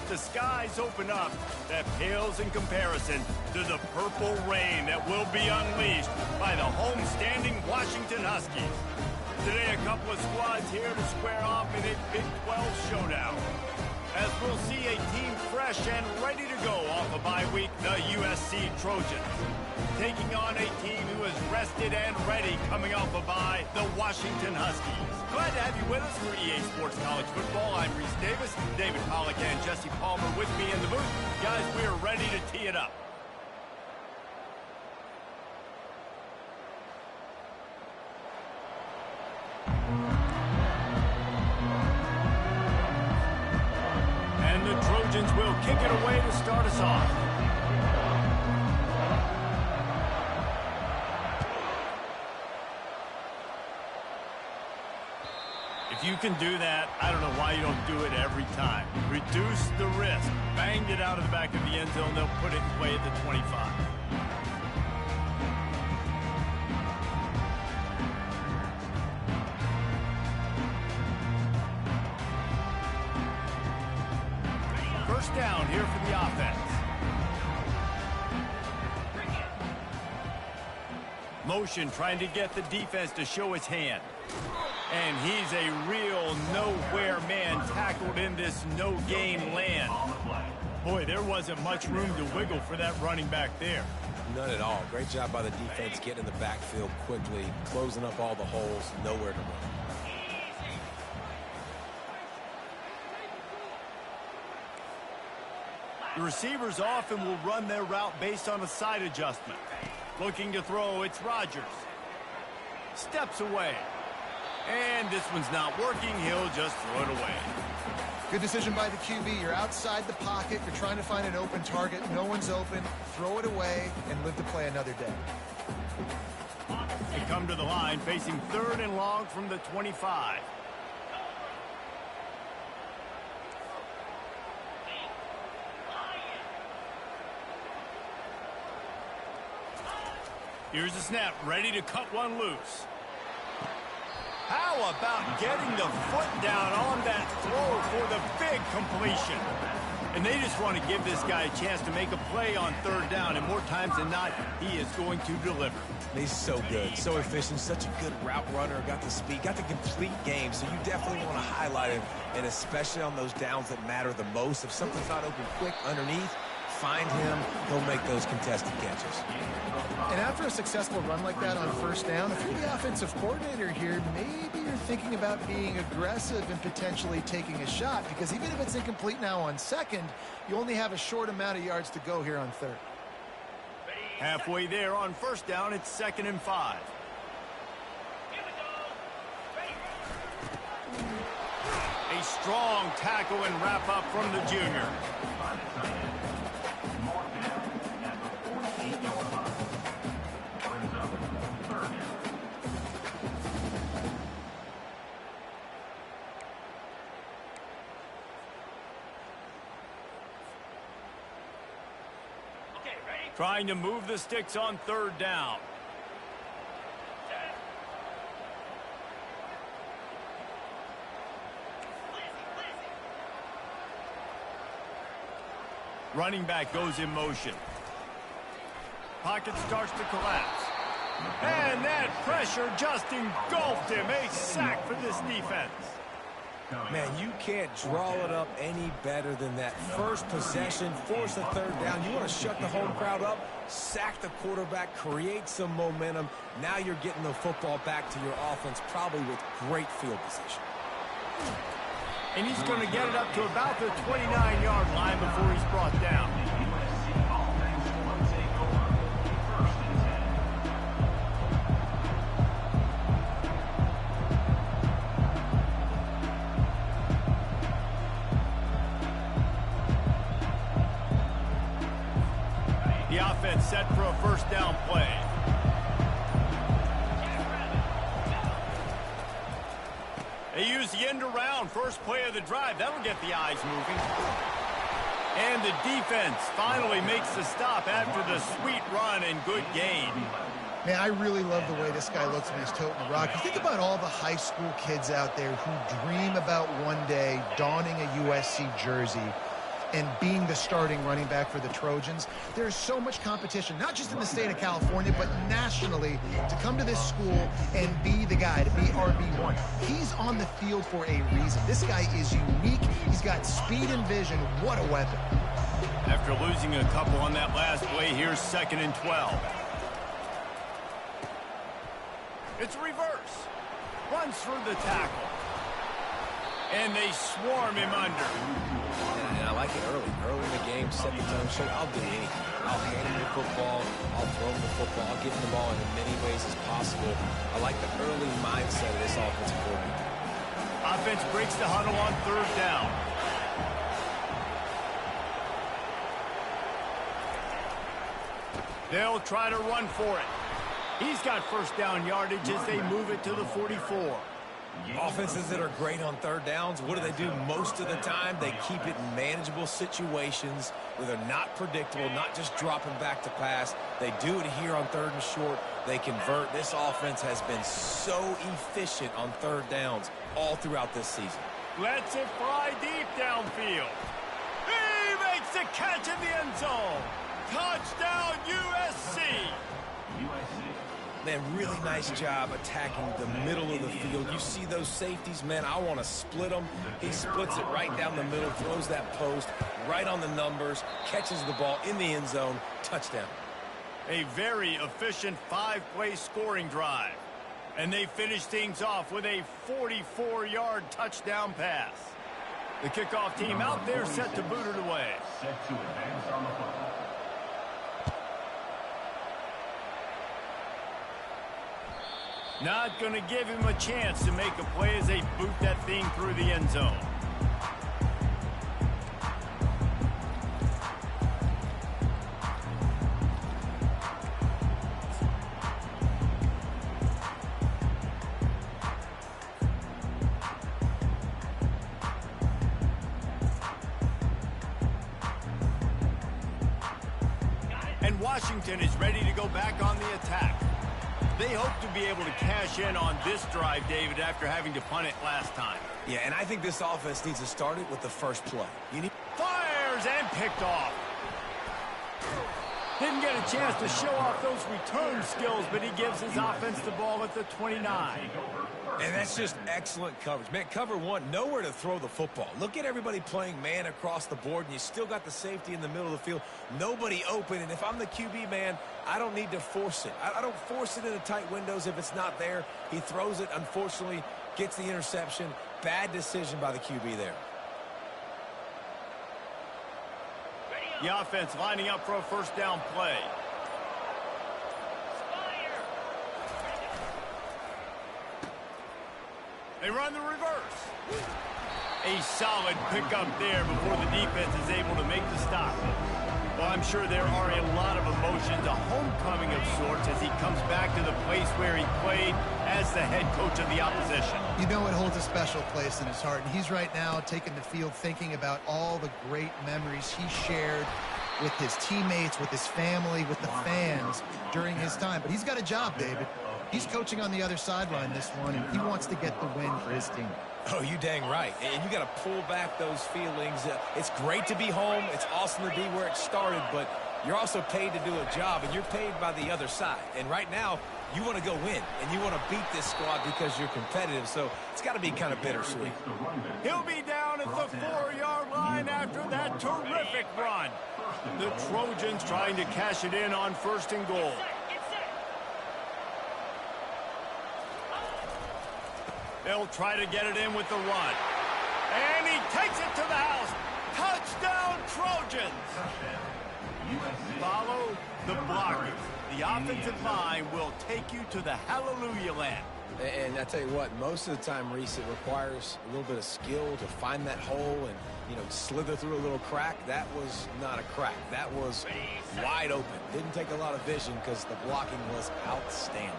if the skies open up, that pales in comparison to the purple rain that will be unleashed by the home-standing Washington Huskies. Today, a couple of squads here to square off in a Big 12 showdown, as we'll see a team fresh and ready to go off a bye week, the USC Trojans, taking on a team who is rested and ready coming off a bye, the Washington Huskies. Glad to have you with us for EA Sports College Football. I'm Reese Davis, David Pollack and Jesse Palmer with me in the booth. Guys, we are ready to tee it up. And the Trojans will kick it away to start us off. If you can do that, I don't know why you don't do it every time. Reduce the risk. Banged it out of the back of the end zone. They'll put it in play at the 25. First down here for the offense. Motion trying to get the defense to show his hand. And he's a real nowhere man tackled in this no-gain land. Boy, there wasn't much room to wiggle for that running back there. None at all. Great job by the defense getting in the backfield quickly, closing up all the holes, nowhere to run. The receivers often will run their route based on a side adjustment. Looking to throw, it's Rodgers. Steps away. And this one's not working. He'll just throw it away. Good decision by the QB. You're outside the pocket. You're trying to find an open target. No one's open. Throw it away and live to play another day. They come to the line facing 3rd and long from the 25. Here's the snap, ready to cut one loose. How about getting the foot down on that throw for the big completion? And they just want to give this guy a chance to make a play on 3rd down, and more times than not, he is going to deliver. He's so good, so efficient, such a good route runner, got the speed, got the complete game, so you definitely want to highlight him, and especially on those downs that matter the most. If something's not open quick underneath, find him, he'll make those contested catches. And after a successful run like that on 1st down, if you're the offensive coordinator here, maybe you're thinking about being aggressive and potentially taking a shot, because even if it's incomplete now on 2nd, you only have a short amount of yards to go here on 3rd. Halfway there on 1st down, it's 2nd and 5. A strong tackle and wrap up from the junior. Trying to move the sticks on 3rd down. Running back goes in motion. Pocket starts to collapse. And that pressure just engulfed him. A sack for this defense. Man, you can't draw it up any better than that. First possession, force a 3rd down. You want to shut the home crowd up, sack the quarterback, create some momentum. Now you're getting the football back to your offense, probably with great field position. And he's going to get it up to about the 29-yard line before he's brought down. The offense set for a 1st down play. They use the end around, first play of the drive. That'll get the eyes moving. And the defense finally makes the stop after the sweet run and good gain. Man, I really love the way this guy looks when he's toting the rock. You think about all the high school kids out there who dream about one day donning a USC jersey. and being the starting running back for the Trojans. There's so much competition, not just in the state of California, but nationally, to come to this school and be the guy, to be RB1. He's on the field for a reason. This guy is unique. He's got speed and vision. What a weapon. After losing a couple on that last play, here's 2nd and 12. It's reverse. Runs through the tackle. And they swarm him under. And I like it early in the game, set the tone, show I'll do anything. I'll hand him the football, I'll throw him the football, I'll give him the ball in as many ways as possible. I like the early mindset of this offensive coordinator. Offense breaks the huddle on 3rd down. They'll try to run for it. He's got 1st down yardage as they move it to the 44. Offenses that are great on 3rd downs, what do? Most of the time, they keep it in manageable situations where they're not predictable, not just dropping back to pass. They do it here on 3rd and short. They convert. This offense has been so efficient on 3rd downs all throughout this season. Lets it fly deep downfield. He makes the catch in the end zone. Touchdown, USC. Man, really nice job attacking the middle of the field. You see those safeties, man, I want to split them. He splits it right down the middle, throws that post right on the numbers, catches the ball in the end zone, touchdown. A very efficient 5-play scoring drive. And they finish things off with a 44-yard touchdown pass. The kickoff team out there set to boot it away. Set to advance on the football. Not going to give him a chance to make a play as they boot that thing through the end zone. And Washington is ready to go back on the attack. They hope to be able to cash in on this drive, David, after having to punt it last time. Yeah, and I think this offense needs to start it with the first play. Fires and picked off. Didn't get a chance to show off those return skills, but he gives his offense the ball at the 29. And that's just excellent coverage. Man, cover one, nowhere to throw the football. Look at everybody playing man across the board, and you still got the safety in the middle of the field. Nobody open, and if I'm the QB, man, I don't need to force it. I don't force it into tight windows if it's not there. He throws it, unfortunately, gets the interception. Bad decision by the QB there. The offense lining up for a 1st down play. They run the reverse. A solid pickup there before the defense is able to make the stop. Well, I'm sure there are a lot of emotions, a homecoming of sorts, as he comes back to the place where he played as the head coach of the opposition. You know it holds a special place in his heart, and he's right now taking the field thinking about all the great memories he shared with his teammates, with his family, with the fans during his time. But he's got a job, David. He's coaching on the other sideline this one, and he wants to get the win for his team. Oh, you dang right. And you got to pull back those feelings. It's great to be home. It's awesome to be where it started, but you're also paid to do a job, and you're paid by the other side. And right now, you want to go win, and you want to beat this squad because you're competitive, so it's got to be kind of bittersweet. He'll be down at the 4-yard line after that terrific run. The Trojans trying to cash it in on 1st and goal. They'll try to get it in with the run. And he takes it to the house. Touchdown, Trojans. Follow the blockers. The offensive line will take you to the hallelujah land. And I tell you what, most of the time, Reese, it requires a little bit of skill to find that hole and, slither through a little crack. That was not a crack. That was wide open. Didn't take a lot of vision because the blocking was outstanding.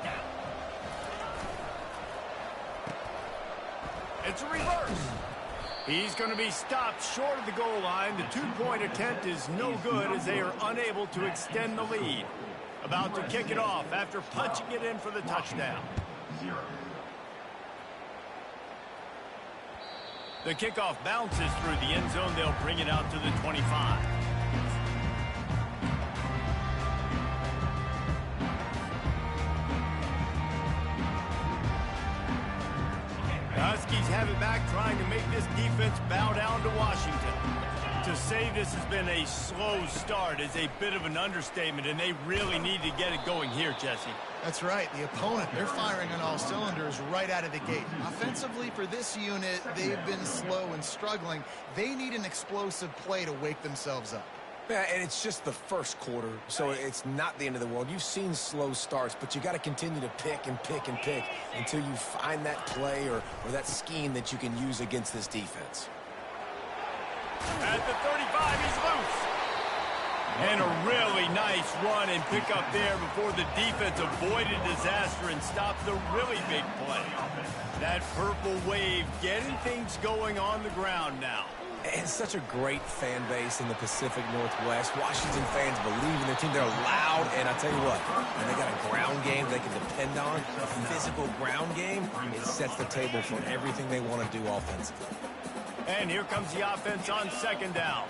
It's a reverse. He's going to be stopped short of the goal line. The 2-point attempt is no good as they are unable to extend the lead. About to kick it off after punching it in for the touchdown. The kickoff bounces through the end zone. They'll bring it out to the 25. The Huskies have it back, trying to make this defense bow down to Washington. To say this has been a slow start is a bit of an understatement, and they really need to get it going here, Jesse. That's right. The opponent, they're firing on all cylinders right out of the gate. Offensively, for this unit, they've been slow and struggling. They need an explosive play to wake themselves up. Yeah, and it's just the first quarter, so it's not the end of the world. You've seen slow starts, but you got to continue to pick and pick and pick until you find that play or that scheme that you can use against this defense. At the 35, he's loose. And a really nice run and pick up there before the defense avoided disaster and stopped the really big play. That purple wave getting things going on the ground now. And such a great fan base in the Pacific Northwest. Washington fans believe in their team. They're loud, and I tell you what, when they got a ground game they can depend on, a physical ground game, it sets the table for everything they want to do offensively. And here comes the offense on second down.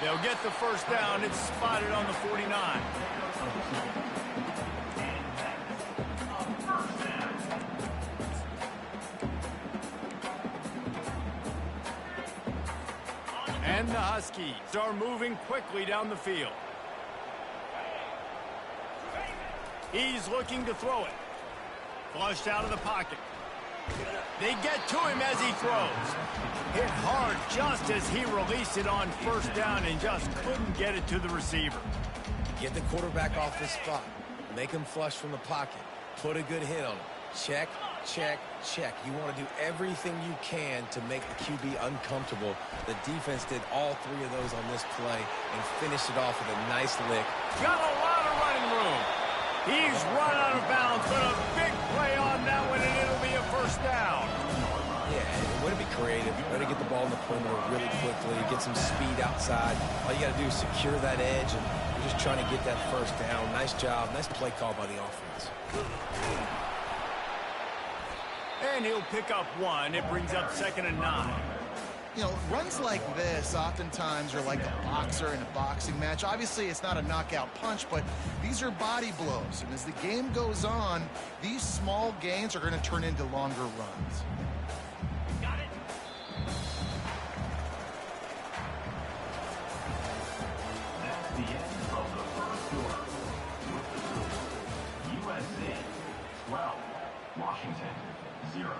They'll get the first down. It's spotted on the 49. And the Huskies are moving quickly down the field. He's looking to throw it. Flushed out of the pocket. They get to him as he throws. Hit hard just as he released it on first down and just couldn't get it to the receiver. Get the quarterback off the spot. Make him flush from the pocket. Put a good hit on him. Check, check, check. You want to do everything you can to make the QB uncomfortable. The defense did all three of those on this play and finished it off with a nice lick. Got a lot of running room. He's run out of bounds, but a big play on that one, and it'll be a first down. Yeah, way to be creative. Way to get the ball in the perimeter really quickly, get some speed outside. All you got to do is secure that edge, and you're just trying to get that first down. Nice job. Nice play call by the offense. And he'll pick up one. It brings up 2nd and 9. You know, runs like this oftentimes are like a boxer in a boxing match. Obviously, it's not a knockout punch, but these are body blows. And as the game goes on, these small gains are going to turn into longer runs. Got it. That's the end of the first quarter. With the score, USA 12, Washington 0.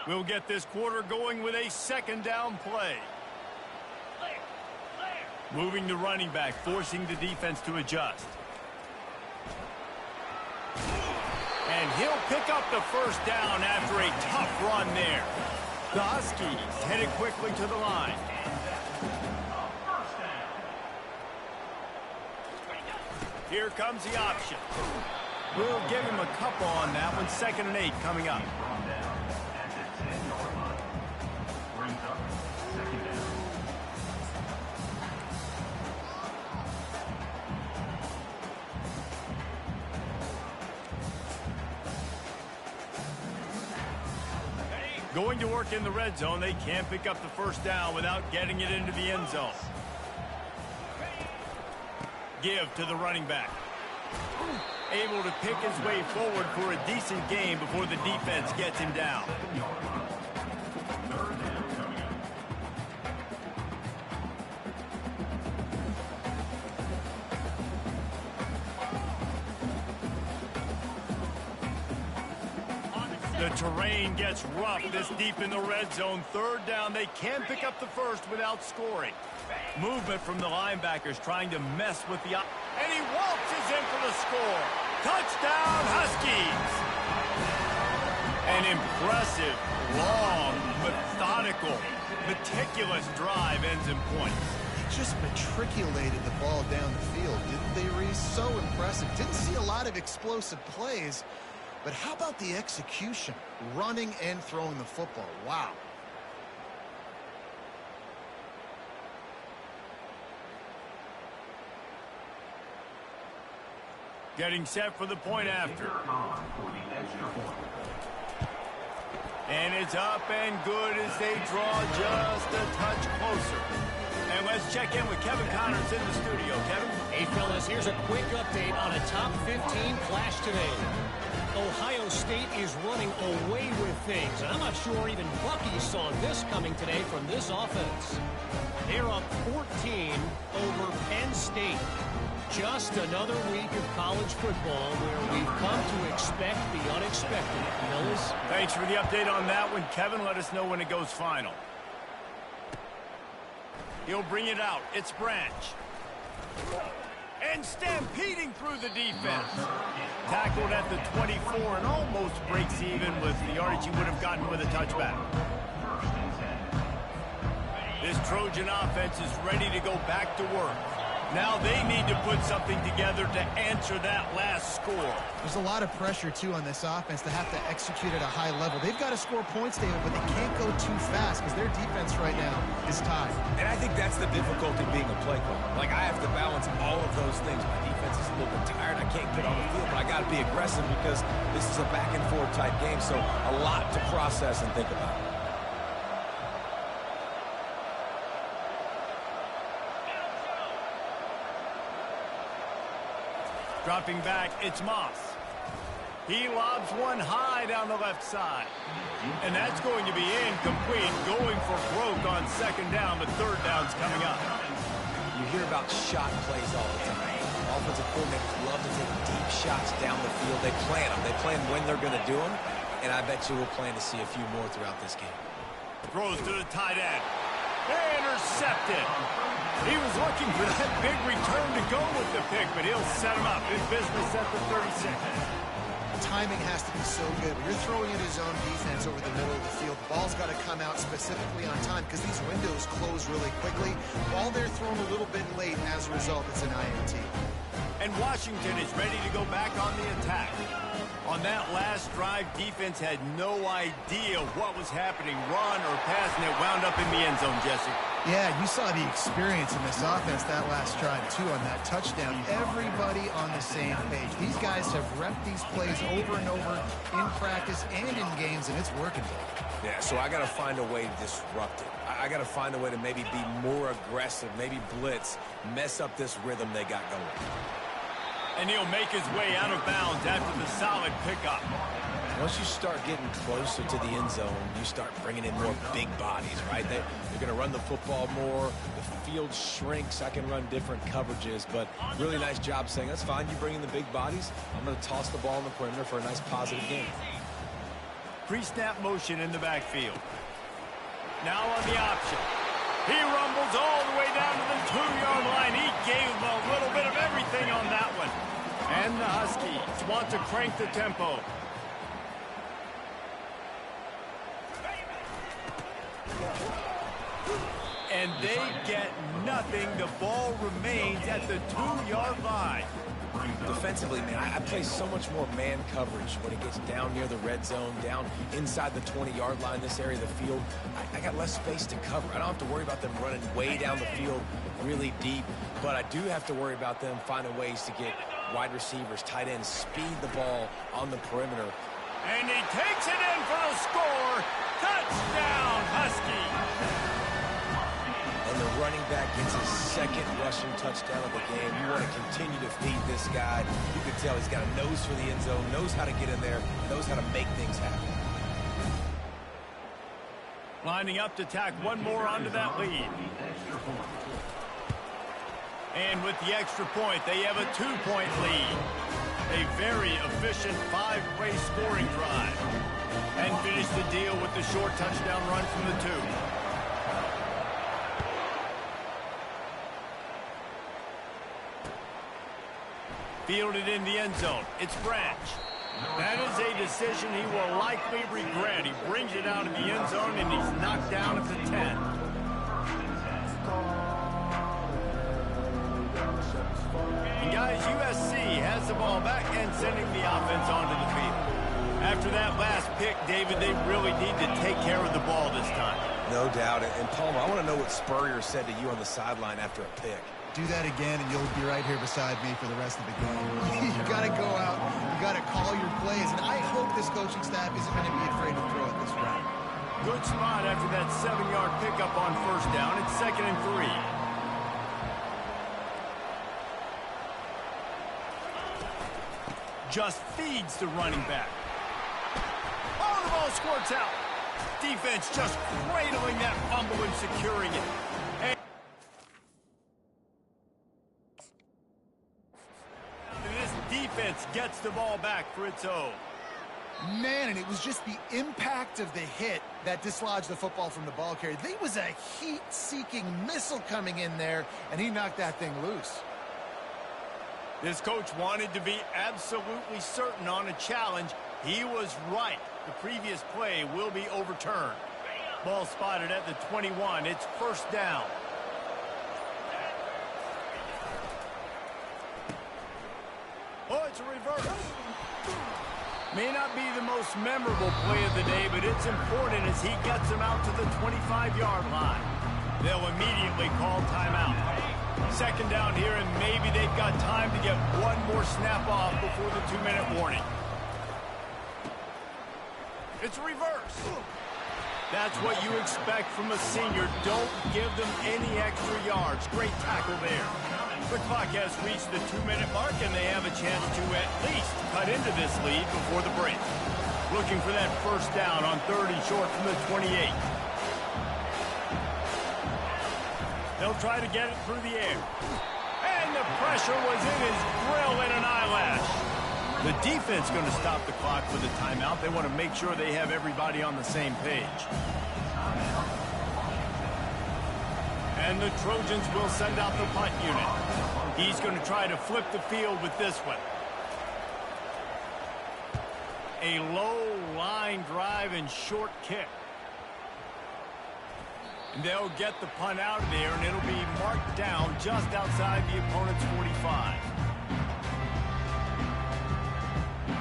We'll get this quarter going with a second down play. Moving the running back, forcing the defense to adjust. And he'll pick up the first down after a tough run there. The Huskies headed quickly to the line. Here comes the option. We'll give him a couple on that one. 2nd and 8 coming up. Going to work in the red zone. They can't pick up the first down without getting it into the end zone. Give to the running back. Able to pick his way forward for a decent game before the defense gets him down. The terrain gets rough this deep in the red zone. 3rd down. They can pick up the first without scoring. Movement from the linebackers trying to mess with the... And he waltzes in for the score. Touchdown, Huskies. An impressive, long, methodical, meticulous drive ends in points. Just matriculated the ball down the field, didn't they, Reese? So impressive. Didn't see a lot of explosive plays. But how about the execution? Running and throwing the football. Wow. Getting set for the point after. And it's up and good as they draw just a touch closer. And let's check in with Kevin Connors in the studio. Kevin? Hey, fellas, here's a quick update on a top 15 clash today. Ohio State is running away with things. And I'm not sure even Bucky saw this coming today from this offense. They're up 14 over Penn State. Just another week of college football where we've come to expect the unexpected. Mills? Thanks for the update on that one, Kevin. Let us know when it goes final. He'll bring it out. It's Branch. And stampeding through the defense. Tackled at the 24 and almost breaks even with the yardage he would have gotten with a touchback. This Trojan offense is ready to go back to work. Now they need to put something together to answer that last score. There's a lot of pressure, too, on this offense to have to execute at a high level. They've got to score points, David, but they can't go too fast because their defense right now is tied. And I think that's the difficulty being a play caller. Like, I have to balance all of those things. My defense is a little bit tired. I can't get on the field, but I got to be aggressive because this is a back-and-forth type game, so a lot to process and think about. Dropping back, it's Moss. He lobs one high down the left side. And that's going to be incomplete, going for broke on second down, but third down's coming up. You hear about shot plays all the time. Offensive coordinators love to take deep shots down the field. They plan them. They plan when they're going to do them. And I bet you we'll plan to see a few more throughout this game. Throws to the tight end. Intercepted. He was looking for that big return to go with the pick, but he'll set him up in business at the 36. Timing has to be so good. When you're throwing in his own defense over the middle of the field, the ball's got to come out specifically on time because these windows close really quickly. Ball they're thrown a little bit late. As a result, it's an INT. And Washington is ready to go back on the attack. On that last drive, defense had no idea what was happening, run or pass, and it wound up in the end zone, Jesse. Yeah, you saw the experience in this offense that last drive, too, on that touchdown. Everybody on the same page. These guys have repped these plays over and over in practice and in games, and it's working. Yeah, so I got to find a way to disrupt it. I got to find a way to maybe be more aggressive, maybe blitz, mess up this rhythm they got going. And he'll make his way out of bounds after the solid pickup. Once you start getting closer to the end zone, you start bringing in more big bodies, right? They're going to run the football more. The field shrinks. I can run different coverages, but really nice job saying, that's fine. You bring in the big bodies. I'm going to toss the ball in the perimeter for a nice positive game. Pre-snap motion in the backfield. Now on the option. He rumbles all the way down to the 2-yard line. He gave him a little bit of everything on that one. And the Huskies want to crank the tempo. And they get nothing. The ball remains at the 2-yard line. Defensively, man, I play so much more man coverage when it gets down near the red zone, down inside the 20-yard line, this area of the field. I got less space to cover. I don't have to worry about them running way down the field really deep, but I do have to worry about them finding ways to get wide receivers, tight ends, speed the ball on the perimeter. And he takes it in for the score. Touchdown, Husky. And the running back gets his second rushing touchdown of the game. You want to continue to feed this guy. You can tell he's got a nose for the end zone, knows how to get in there, knows how to make things happen. Lining up to tack one more onto that lead. And with the extra point, they have a 2-point lead. A very efficient 5-play scoring drive. And finish the deal with the short touchdown run from the 2. Fielded in the end zone. It's Branch. That is a decision he will likely regret. He brings it out of the end zone, and he's knocked down at the 10. And guys, USC has the ball back and sending the offense onto the field. After that last pick, David, they really need to take care of the ball this time. No doubt. And Palmer, I want to know what Spurrier said to you on the sideline after a pick. Do that again, and you'll be right here beside me for the rest of the game. You got to go out. You got to call your plays, and I hope this coaching staff isn't going to be afraid to throw it this route. Good spot after that 7-yard pickup on first down. It's 2nd and 3. Just feeds the running back. Oh, the ball squirts out. Defense just cradling that fumble and securing it. And this defense gets the ball back for its own. Man, and it was just the impact of the hit that dislodged the football from the ball carrier. There was a heat-seeking missile coming in there, and he knocked that thing loose. This coach wanted to be absolutely certain on a challenge. He was right. The previous play will be overturned. Ball spotted at the 21. It's first down. Oh, it's a reverse. May not be the most memorable play of the day, but it's important as he gets him out to the 25-yard line. They'll immediately call timeout. 2nd down here, and maybe they've got time to get one more snap off before the 2-minute warning. It's a reverse. That's what you expect from a senior. Don't give them any extra yards. Great tackle there. The clock has reached the 2-minute mark, and they have a chance to at least cut into this lead before the break. Looking for that first down on 3rd and short from the 28. They'll try to get it through the air. And the pressure was in his grill in an eyelash. The defense going to stop the clock for the timeout. They want to make sure they have everybody on the same page. And the Trojans will send out the punt unit. He's going to try to flip the field with this one. A low line drive and short kick. And they'll get the punt out of there, and it'll be marked down just outside the opponent's 45. The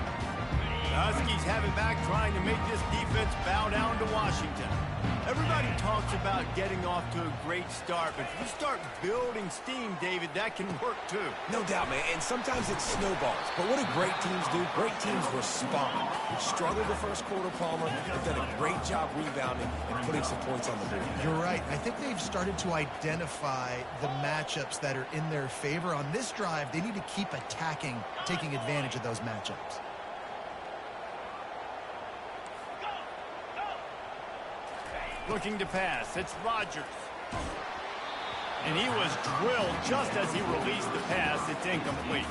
Huskies have it back, trying to make this defense bow down to Washington. Everybody talks about getting off to a great start, but if you start building steam, David, that can work too. No doubt, man, and sometimes it snowballs. But what do great teams do? Great teams respond. We struggled the first quarter, Palmer. They've done a great job rebounding and putting some points on the board. You're right. I think they've started to identify the matchups that are in their favor. On this drive, they need to keep attacking, taking advantage of those matchups. Looking to pass. It's Rodgers. And he was drilled just as he released the pass. It's incomplete.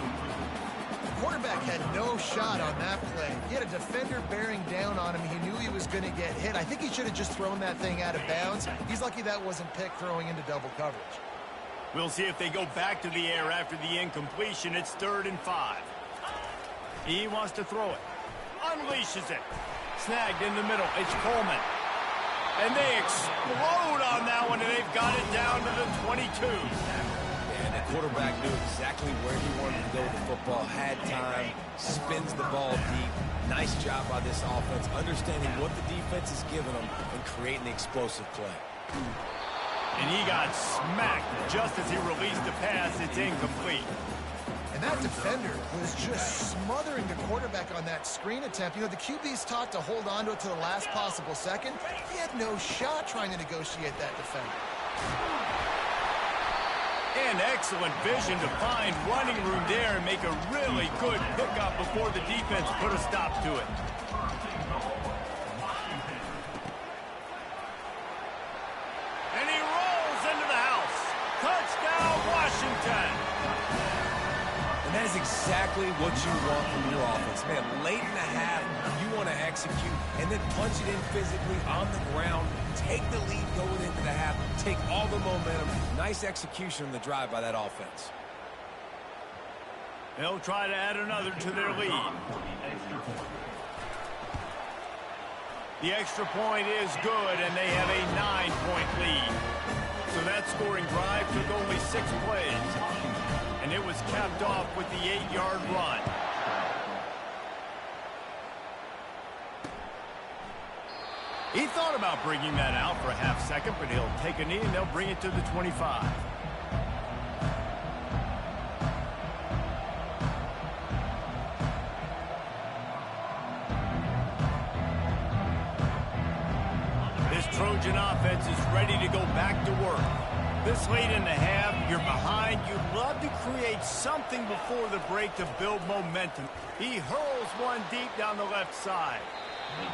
The quarterback had no shot on that play. He had a defender bearing down on him. He knew he was going to get hit. I think he should have just thrown that thing out of bounds. He's lucky that wasn't picked throwing into double coverage. We'll see if they go back to the air after the incompletion. It's 3rd and 5. He wants to throw it. Unleashes it. Snagged in the middle. It's Coleman. And they explode on that one, and they've got it down to the 22. And the quarterback knew exactly where he wanted to go with the football, had time, spins the ball deep. Nice job by this offense, understanding what the defense is giving them and creating the explosive play. And he got smacked just as he released the pass. It's incomplete. And that defender was just smothering the quarterback on that screen attempt. You know, the QB's taught to hold on to it to the last possible second. He had no shot trying to negotiate that defender. And excellent vision to find running room there and make a really good pickup before the defense put a stop to it. And he rolls into the house. Touchdown, Washington. And that is exactly what you want from your offense. Man, late in the half, you want to execute and then punch it in physically on the ground, take the lead going into the half, take all the momentum. Nice execution on the drive by that offense. They'll try to add another to their lead. The extra point is good, and they have a 9-point lead. So that scoring drive took only 6 plays. And it was capped off with the 8-yard run. He thought about bringing that out for a half second, but he'll take a knee and they'll bring it to the 25. Trojan offense is ready to go back to work. This late in the half, you're behind. You'd love to create something before the break to build momentum. He hurls one deep down the left side.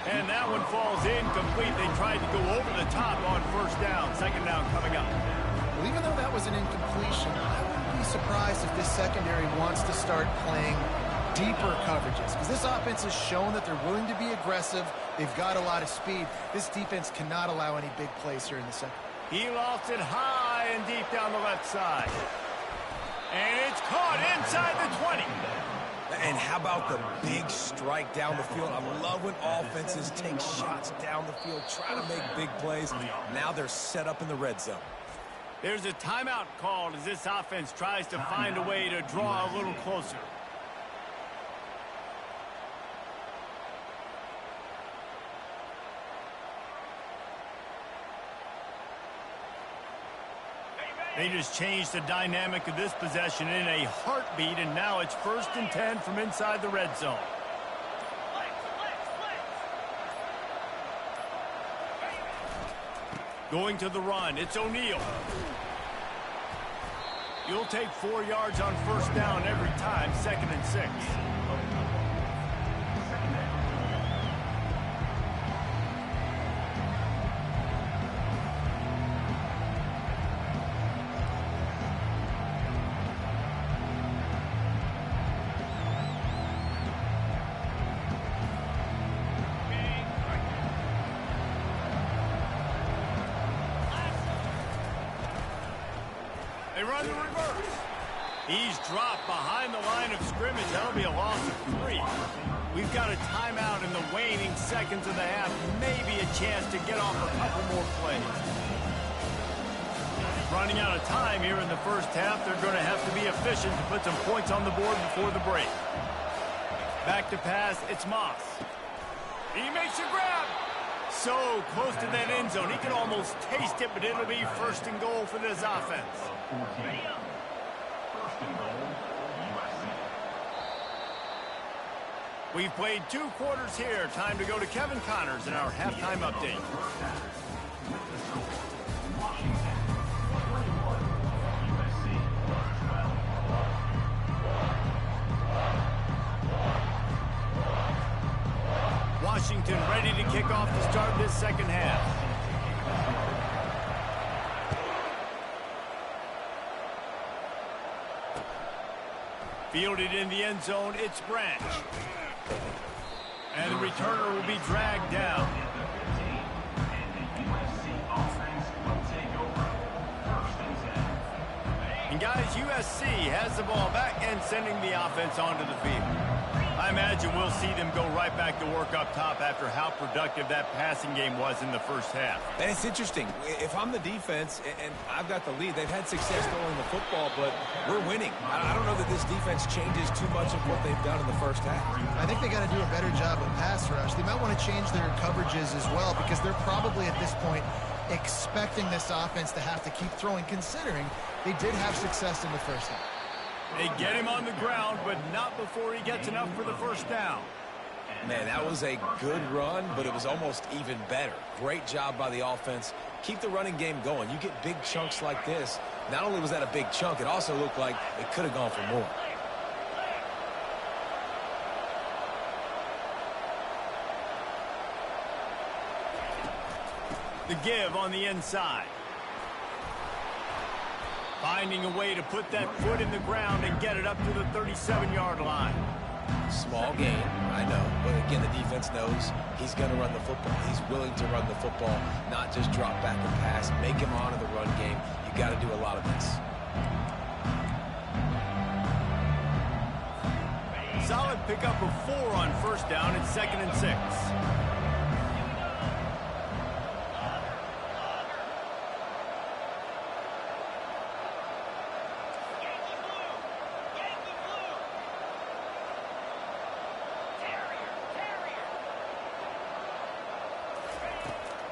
And that one falls incomplete. They tried to go over the top on first down. Second down coming up. Well, even though that was an incompletion, I wouldn't be surprised if this secondary wants to start playing deeper coverages, because this offense has shown that they're willing to be aggressive. They've got a lot of speed. This defense cannot allow any big plays here in the second. He lost it high and deep down the left side. And it's caught inside the 20. And how about the big strike down the field? I love when offenses take shots down the field, try to make big plays. Now they're set up in the red zone. There's a timeout called as this offense tries to find a way to draw a little closer. They just changed the dynamic of this possession in a heartbeat, and now it's 1st and 10 from inside the red zone. Going to the run, it's O'Neal. You'll take 4 yards on first down every time, 2nd and 6. They run the reverse. He's dropped behind the line of scrimmage. That'll be a loss of 3. We've got a timeout in the waning seconds of the half. Maybe a chance to get off a couple more plays. Running out of time here in the first half. They're going to have to be efficient to put some points on the board before the break. Back to pass. It's Moss. He makes a grab. So close to that end zone. He can almost taste it, but it'll be 1st and goal for this offense. 14. 1st and goal, USC. We've played 2 quarters here. Time to go to Kevin Connors in our halftime update. Washington, 21. USC, 12. Washington ready to kick off to start this second half. Fielded in the end zone, it's Branch. And the returner will be dragged down. And guys, USC has the ball back and sending the offense onto the field. I imagine we'll see them go right back to work up top after how productive that passing game was in the first half. And it's interesting. If I'm the defense and I've got the lead, they've had success throwing the football, but we're winning. I don't know that this defense changes too much of what they've done in the first half. I think they got to do a better job of pass rush. They might want to change their coverages as well, because they're probably at this point expecting this offense to have to keep throwing, considering they did have success in the first half. They get him on the ground, but not before he gets enough for the first down. Man, that was a good run, but it was almost even better. Great job by the offense. Keep the running game going. You get big chunks like this. Not only was that a big chunk, it also looked like it could have gone for more. The give on the inside. Finding a way to put that foot in the ground and get it up to the 37-yard line. Small gain, I know. But again, the defense knows he's going to run the football. He's willing to run the football, not just drop back and pass. Make him honor the run game. You got to do a lot of this. Solid pickup of 4 on first down. It's 2nd and 6.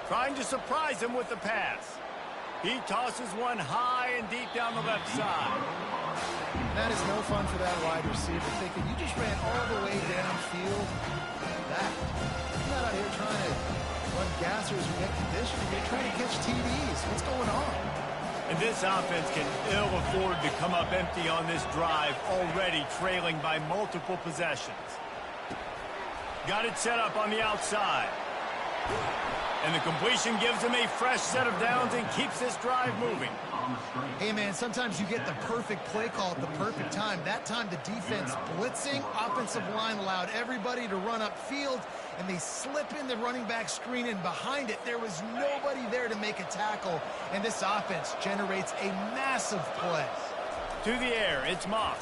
Trying to surprise him with the pass. He tosses one high and deep down the left side. That is no fun for that wide receiver, thinking you just ran all the way downfield. He's not out here trying to Run gassers who get conditioned. You're trying to catch TDs. What's going on? And this offense can ill afford to come up empty on this drive, already trailing by multiple possessions. Got it set up on the outside. And the completion gives him a fresh set of downs and keeps this drive moving. Hey, man, sometimes you get the perfect play call at the perfect time. That time, the defense blitzing, offensive line allowed everybody to run upfield, and they slip in the running back screen, and behind it, there was nobody there to make a tackle, and this offense generates a massive play. To the air, it's Moss.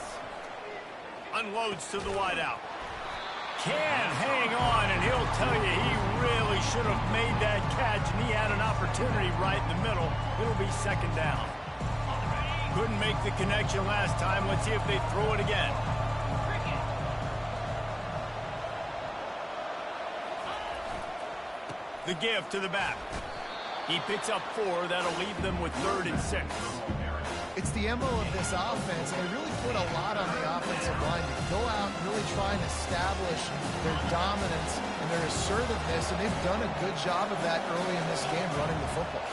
Unloads to the wideout. Can hang on, and he'll tell you he really should have made that catch, and he had an opportunity right in the middle. It'll be second down. Couldn't make the connection last time. Let's see if they throw it again. The give to the back. He picks up 4. That'll leave them with 3rd and 6. It's the MO of this offense, and they really put a lot on the offensive line to go out and really try and establish their dominance and their assertiveness, and they've done a good job of that early in this game running the football.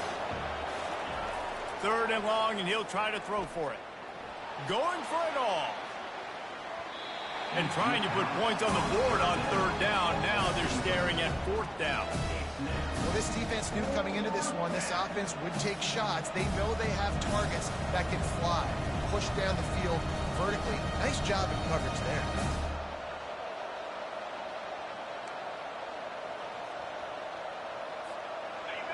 3rd and long, and he'll try to throw for it. Going for it all. And trying to put points on the board on 3rd down. Now they're staring at 4th down. Well, this defense knew coming into this one, this offense would take shots. They know they have targets that can fly, push down the field vertically. Nice job in coverage there.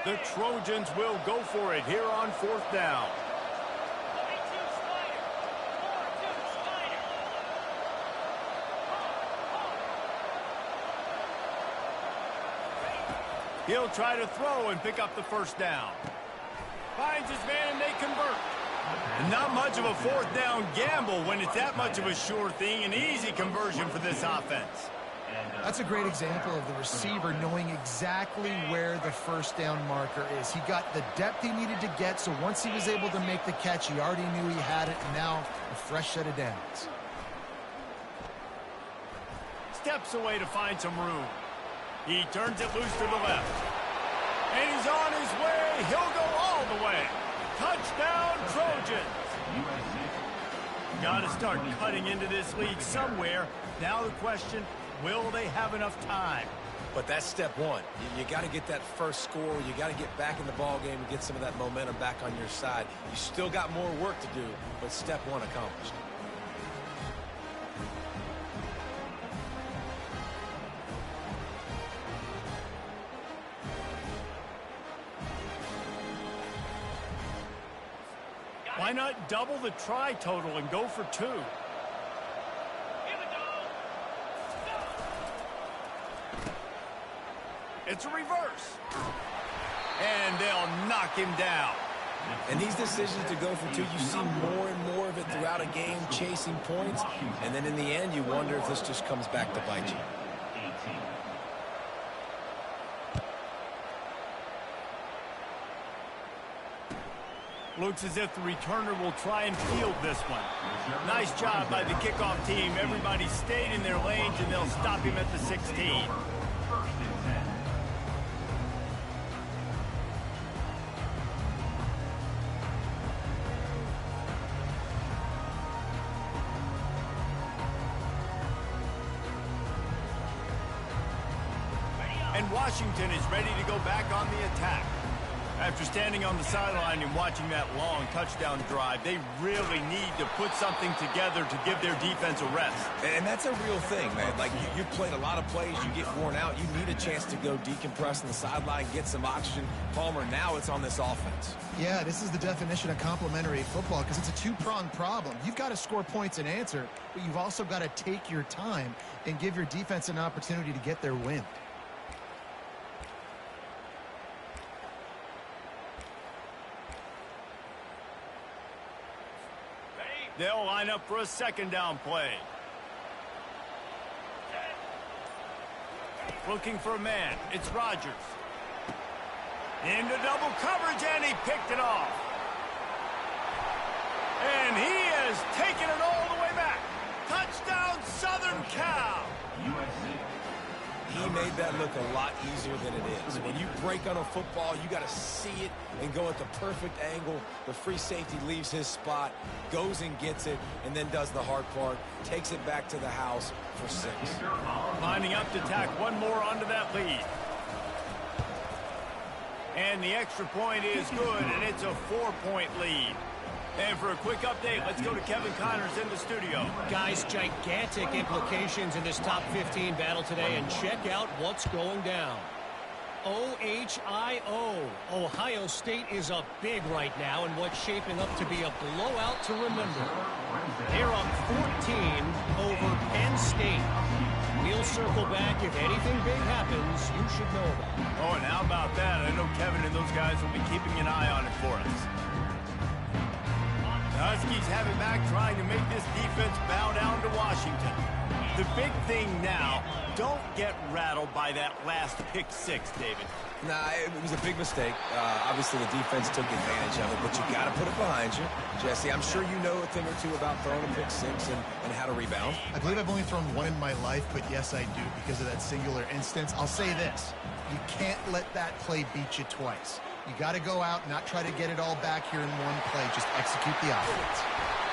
The Trojans will go for it here on 4th down. He'll try to throw and pick up the 1st down. Finds his man and they convert. And not much of a 4th down gamble when it's that much of a sure thing. An easy conversion for this offense. That's a great example of the receiver knowing exactly where the 1st down marker is. He got the depth he needed to get, so once he was able to make the catch, he already knew he had it, and now a fresh set of downs. Steps away to find some room. He turns it loose to the left. And he's on his way. He'll go all the way. Touchdown, Trojans. Got to start cutting into this lead somewhere. Now the question, will they have enough time? But that's step one. You got to get that first score. You got to get back in the ball game and get some of that momentum back on your side. You still got more work to do, but step one accomplished. Why not double the try total and go for 2? It's a reverse. And they'll knock him down. And these decisions to go for 2, you see more and more of it throughout a game, chasing points. And then in the end, you wonder if this just comes back to bite you. Looks as if the returner will try and field this one. Nice job by the kickoff team. Everybody stayed in their lanes, and they'll stop him at the 16. And Washington is ready to go back on the attack. After standing on the sideline and watching that long touchdown drive, they really need to put something together to give their defense a rest. And that's a real thing, man. Like, you played a lot of plays, you get worn out, you need a chance to go decompress on the sideline, get some oxygen. Palmer, now it's on this offense. Yeah, this is the definition of complementary football because it's a two-pronged problem. You've got to score points and answer, but you've also got to take your time and give your defense an opportunity to get their wind. They'll line up for a 2nd down play. Looking for a man. It's Rodgers. Into double coverage, and he picked it off. And he has taken it all the way back. Touchdown, Southern Cal. He made that look a lot easier than it is. When you break on a football, you got to see it and go at the perfect angle. The free safety leaves his spot, goes and gets it, and then does the hard part, takes it back to the house for 6. Lining up to tack one more onto that lead. And the extra point is good, and it's a 4-point lead. And for a quick update, let's go to Kevin Connors in the studio. Guys, gigantic implications in this top 15 battle today, and check out what's going down. OHIO. Ohio State is up big right now in what's shaping up to be a blowout to remember. They're up 14 over Penn State. We'll circle back. If anything big happens, you should know about it. Oh, and how about that? I know Kevin and those guys will be keeping an eye on it for us. The Huskies have it back, trying to make this defense bow down to Washington. The big thing now, don't get rattled by that last pick 6, David. Nah, it was a big mistake. Obviously, the defense took advantage of it, but you got to put it behind you. Jesse, I'm sure you know a thing or two about throwing a pick 6 and how to rebound. I believe I've only thrown one in my life, but yes, I do because of that singular instance. I'll say this. You can't let that play beat you twice. You got to go out, not try to get it all back here in one play. Just execute the offense.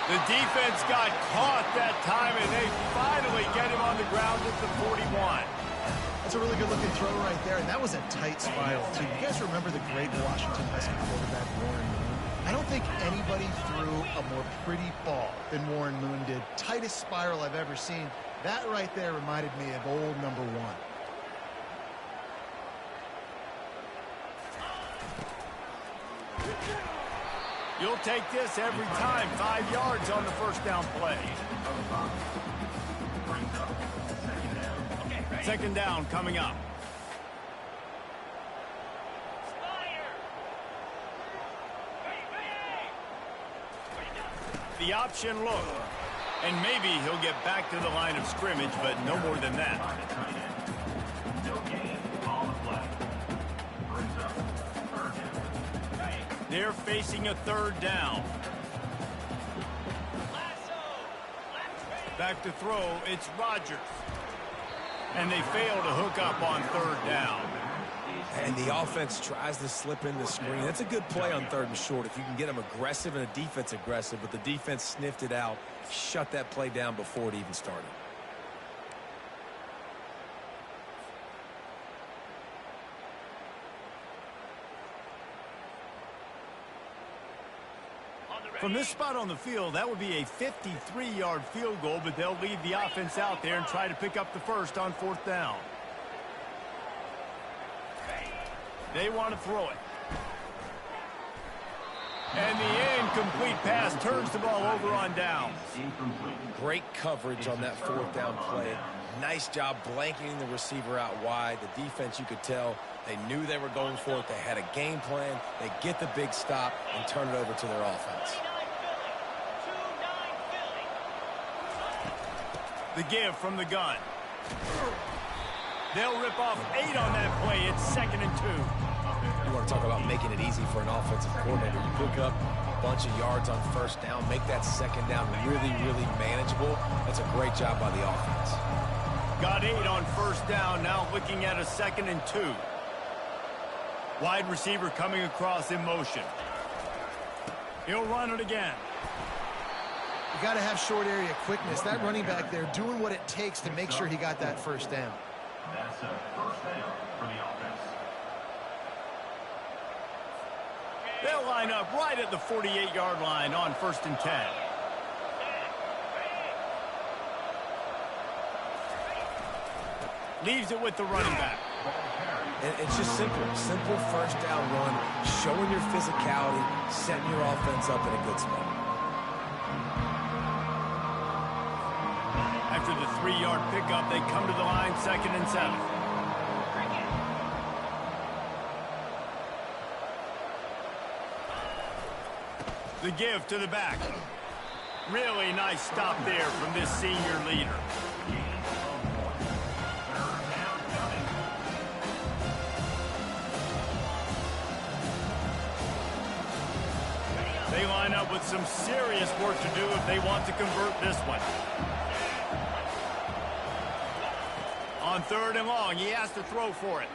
The defense got caught that time, and they finally get him on the ground at the 41. That's a really good-looking throw right there, and that was a tight spiral, too. You guys remember the great Washington Husky quarterback, Warren Moon? I don't think anybody threw a more pretty ball than Warren Moon did. Tightest spiral I've ever seen. That right there reminded me of old number 1. You'll take this every time. 5 yards on the first down play. Second down coming up. The option look. And maybe he'll get back to the line of scrimmage, but no more than that. They're facing a third down. Back to throw, it's Rodgers. And they fail to hook up on third down. And the offense tries to slip in the screen. That's a good play on 3rd and short if you can get them aggressive and a defense aggressive, but the defense sniffed it out, shut that play down before it even started. From this spot on the field, that would be a 53-yard field goal, but they'll leave the offense out there and try to pick up the first on 4th down. They want to throw it. And the incomplete pass turns the ball over on down. Great coverage on that 4th down play. Nice job blanketing the receiver out wide. The defense, you could tell, they knew they were going for it. They had a game plan. They get the big stop and turn it over to their offense. The give from the gun. They'll rip off 8 on that play. It's 2nd and 2. You want to talk about making it easy for an offensive coordinator. You pick up a bunch of yards on 1st down, make that 2nd down really, really manageable. That's a great job by the offense. Got 8 on 1st down, now looking at a 2nd and 2. Wide receiver coming across in motion. He'll run it again. You got to have short area quickness. That running back there doing what it takes to make sure he got that 1st down. That's a 1st down for the offense. They'll line up right at the 48-yard line on 1st and 10. Leaves it with the running back. And it's just simple 1st down run, showing your physicality, setting your offense up in a good spot. After the 3-yard pickup, they come to the line 2nd and 7. The give to the back. Really nice stop there from this senior leader. They line up with some serious work to do if they want to convert this one. On 3rd and long, he has to throw for it.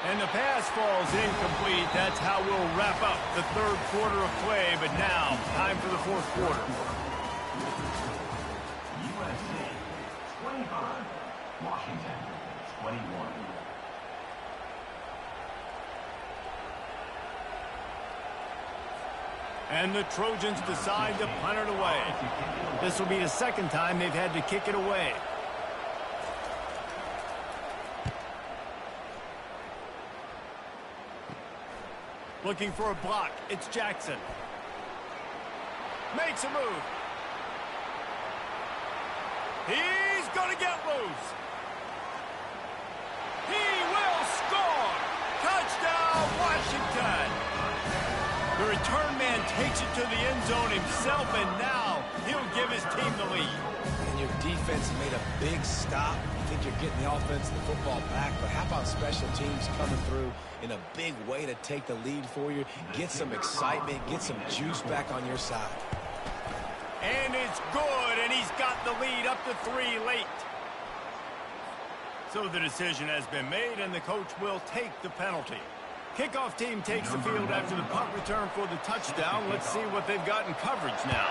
And the pass falls incomplete. That's how we'll wrap up the 3rd quarter of play. But now, time for the 4th quarter. USA 25, Washington 21. And the Trojans decide to punt it away. This will be the 2nd time they've had to kick it away. Looking for a block. It's Jackson. Makes a move. He's going to get loose. He will score. Touchdown, Washington. The return man takes it to the end zone himself, and now he'll give his team the lead. And your defense made a big stop. You think you're getting the offense, the football back, but how about special teams coming through in a big way to take the lead for you, get some excitement, get some juice back on your side. And it's good, and he's got the lead up to 3 late. So the decision has been made, and the coach will take the penalty. Kickoff team takes the field after the punt return for the touchdown. Let's see what they've got in coverage now.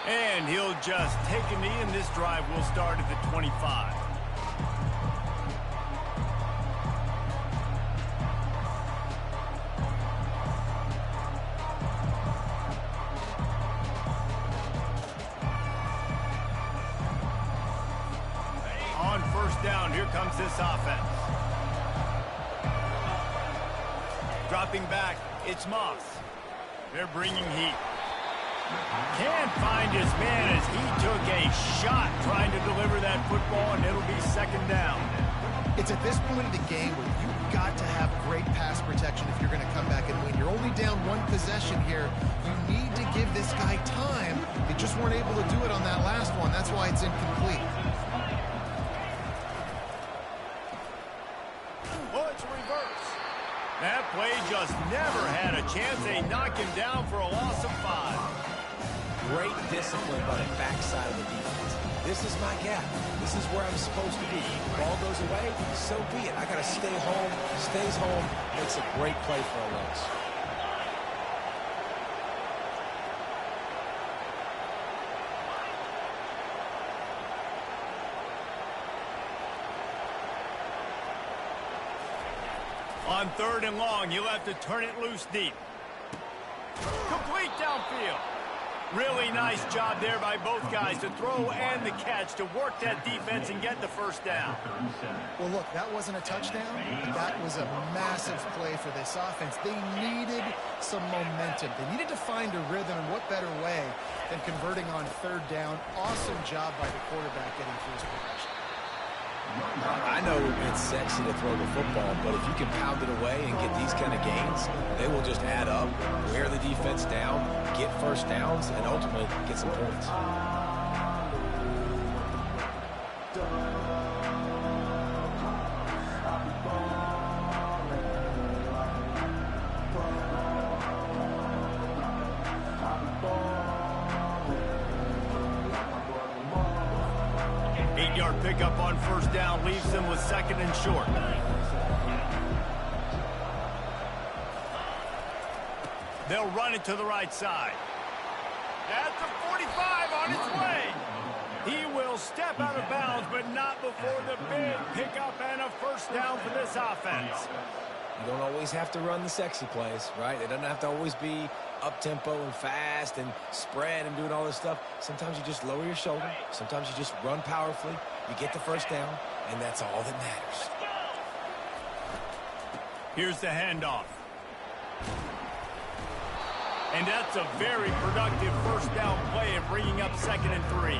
And he'll just take a knee, and this drive will start at the 25. On 1st down, here comes this offense. Dropping back, it's Moss. They're bringing heat. Can't find his man as he took a shot trying to deliver that football, and it'll be 2nd down. It's at this point of the game where you've got to have great pass protection if you're going to come back and win. You're only down 1 possession here. You need to give this guy time. They just weren't able to do it on that last one. That's why it's incomplete. Oh, it's a reverse. That play just never had a chance. They knock him down for a loss of 5. Great discipline by the backside of the defense. This is my gap. This is where I'm supposed to be. Ball goes away, so be it. I got to stay home. Stays home. Makes a great play for a loss. On 3rd and long, you'll have to turn it loose deep. Complete downfield. Really nice job there by both guys to throw and the catch to work that defense and get the 1st down. Well, look, that wasn't a touchdown, but that was a massive play for this offense. They needed some momentum. They needed to find a rhythm, and what better way than converting on 3rd down. Awesome job by the quarterback getting through his progression. I know it's sexy to throw the football, but if you can pound it away and get these kind of gains, they will just add up, wear the defense down, get 1st downs, and ultimately get some points. Pickup on 1st down leaves them with 2nd and short. They'll run it to the right side. At the 45 on its way. He will step out of bounds, but not before the big pickup and a 1st down for this offense. You don't always have to run the sexy plays, right? It doesn't have to always be up-tempo and fast and spread and doing all this stuff. Sometimes you just lower your shoulder. Sometimes you just run powerfully. You get the 1st down, and that's all that matters. Here's the handoff. And that's a very productive 1st down play and bringing up 2nd and 3.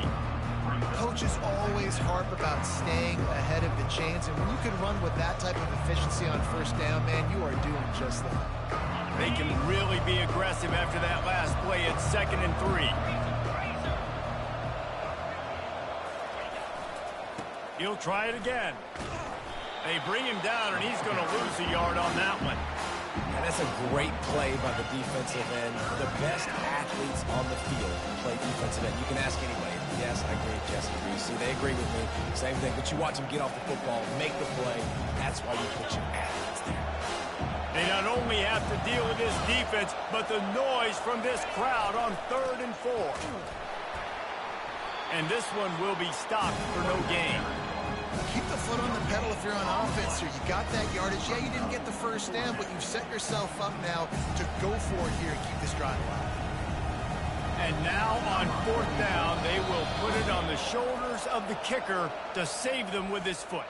Coaches always harp about staying ahead of the chains, and when you can run with that type of efficiency on 1st down, man, you are doing just that. They can really be aggressive after that last play at 2nd and 3. He'll try it again. They bring him down, and he's going to lose a yard on that one. And that's a great play by the defensive end. The best athletes on the field play defensive end. You can ask anybody. Yes, I agree, Jesse Reese. See, they agree with me. Same thing. But you watch them get off the football, make the play. That's why you put your athletes there. They not only have to deal with this defense, but the noise from this crowd on 3rd and 4. And this one will be stopped for no gain. Keep the foot on the pedal if you're on offense here. You got that yardage. Yeah, you didn't get the first down, but you've set yourself up now to go for it here and keep this drive alive. And now on 4th down, they will put it on the shoulders of the kicker to save them with his foot.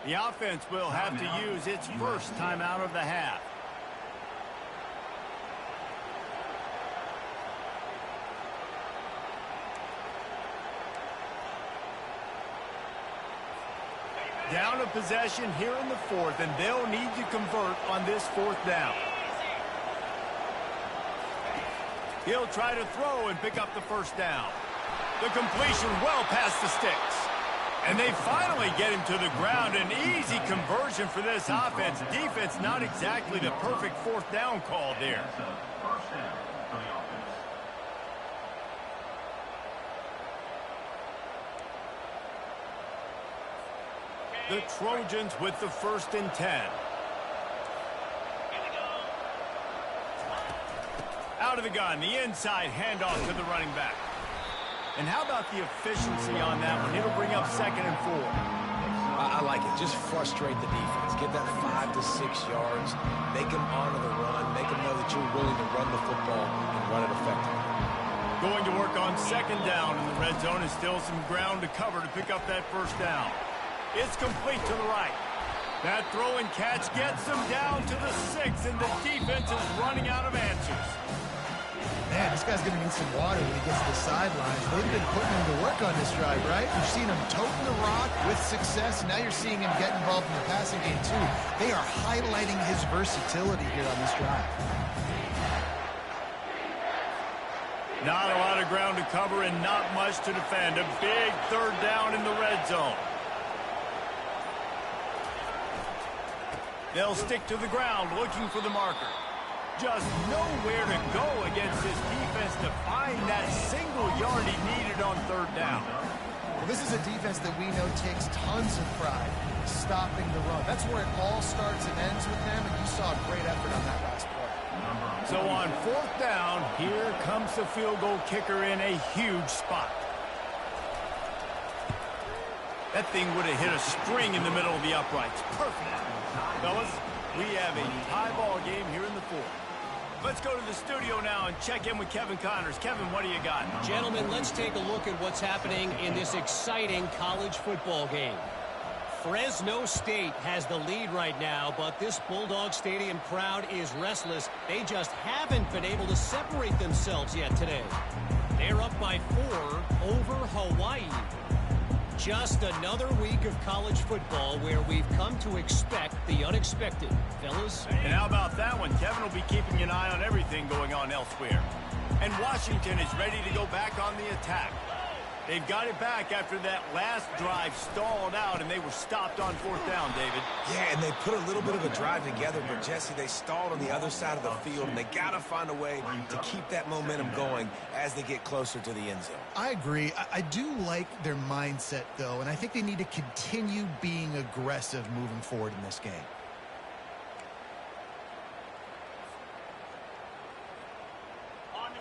The offense will have to use its first timeout of the half. Down a possession here in the 4th, and they'll need to convert on this 4th down. He'll try to throw and pick up the first down. The completion well past the sticks. And they finally get him to the ground. An easy conversion for this offense. Defense not exactly the perfect 4th down call there. First down for the offense. The Trojans with the 1st and 10. Out of the gun, the inside handoff to the running back. And how about the efficiency on that one? It'll bring up 2nd and 4. I like it. Just frustrate the defense. Get that 5 to 6 yards. Make them honor the run. Make them know that you're willing to run the football and run it effectively. Going to work on 2nd down in the red zone, and still some ground to cover to pick up that first down. It's complete to the right. That throw and catch gets them down to the 6, and the defense is running out of answers. Man, this guy's going to need some water when he gets to the sidelines. They've been putting him to work on this drive, right? You've seen him toting the rock with success. Now you're seeing him get involved in the passing game, too. They are highlighting his versatility here on this drive. Not a lot of ground to cover and not much to defend. A big 3rd down in the red zone. They'll stick to the ground looking for the marker. Just nowhere to go against this defense to find that single yard he needed on 3rd down. Well, this is a defense that we know takes tons of pride stopping the run. That's where it all starts and ends with them, and you saw a great effort on that last play. So on 4th down, here comes the field goal kicker in a huge spot. That thing would have hit a string in the middle of the uprights. Perfect. Fellas, we have a tie ball game here in the 4th. Let's go to the studio now and check in with Kevin Connors. Kevin, what do you got? Gentlemen, let's take a look at what's happening in this exciting college football game. Fresno State has the lead right now, but this Bulldog Stadium crowd is restless. They just haven't been able to separate themselves yet today. They're up by 4 over Hawaii. Just another week of college football where we've come to expect the unexpected. Fellas? And how about that one? Kevin will be keeping an eye on everything going on elsewhere. And Washington is ready to go back on the attack. They've got it back after that last drive stalled out, and they were stopped on 4th down, David. Yeah, and they put a little bit of a drive together, but, Jesse, they stalled on the other side of the field, and they got to find a way to keep that momentum going as they get closer to the end zone. I agree. I do like their mindset, though, and I think they need to continue being aggressive moving forward in this game.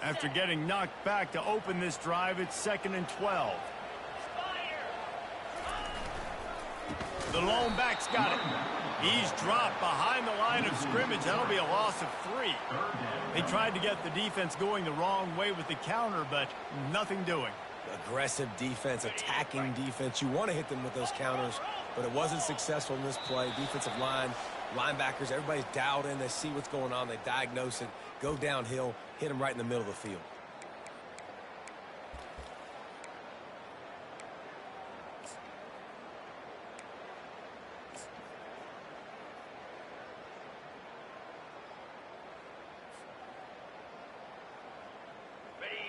After getting knocked back to open this drive, it's 2nd and 12. The lone back's got it. He's dropped behind the line of scrimmage. That'll be a loss of 3. They tried to get the defense going the wrong way with the counter, but nothing doing. Aggressive defense, attacking defense. You want to hit them with those counters, but it wasn't successful in this play. Defensive line, linebackers, everybody's dialed in. They see what's going on. They diagnose it, go downhill, hit them right in the middle of the field.